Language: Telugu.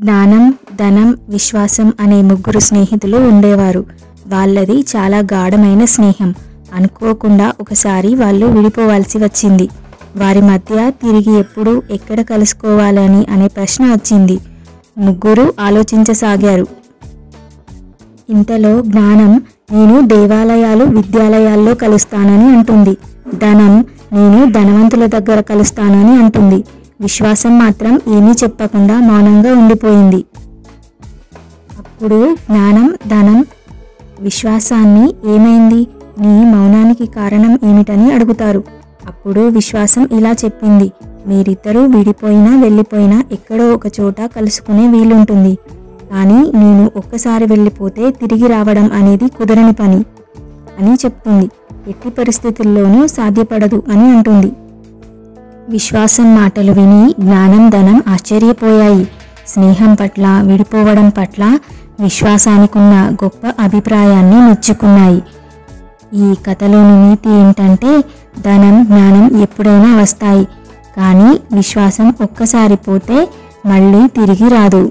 జ్ఞానం, ధనం, విశ్వాసం అనే ముగ్గురు స్నేహితులు ఉండేవారు. వాళ్ళది చాలా గాఢమైన స్నేహం. అనుకోకుండా ఒకసారి వాళ్ళు విడిపోవాల్సి వచ్చింది. వారి మధ్య తిరిగి ఎప్పుడు, ఎక్కడ కలుసుకోవాలని అనే ప్రశ్న వచ్చింది. ముగ్గురు ఆలోచించసాగారు. ఇంతలో జ్ఞానం, నేను దేవాలయాలు, విద్యాలయాల్లో కలుస్తానని అంటుంది. ధనం, నేను ధనవంతుల దగ్గర కలుస్తానని అంటుంది. విశ్వాసం మాత్రం ఏమీ చెప్పకుండా మౌనంగా ఉండిపోయింది. అప్పుడు జ్ఞానం, ధనం విశ్వాసాన్ని ఏమైంది, నీ మౌనానికి కారణం ఏమిటని అడుగుతారు. అప్పుడు విశ్వాసం ఇలా చెప్పింది, మీరిద్దరూ విడిపోయినా వెళ్ళిపోయినా ఎక్కడో ఒక చోట కలుసుకునే వీలుంటుంది. కానీ నేను ఒక్కసారి వెళ్ళిపోతే తిరిగి రావడం అనేది కుదరని పని అని చెప్తుంది. ఎట్టి పరిస్థితుల్లోనూ సాధ్యపడదు అని అంటుంది. విశ్వాసం మాటలు విని జ్ఞానం, ధనం ఆశ్చర్యపోయాయి. స్నేహం పట్ల, విడిపోవడం పట్ల విశ్వాసానికున్న గొప్ప అభిప్రాయాన్ని మెచ్చుకున్నాయి. ఈ కథలోని నీతి ఏంటంటే, ధనం, జ్ఞానం ఎప్పుడైనా వస్తాయి, కానీ విశ్వాసం ఒక్కసారి పోతే మళ్ళీ తిరిగి రాదు.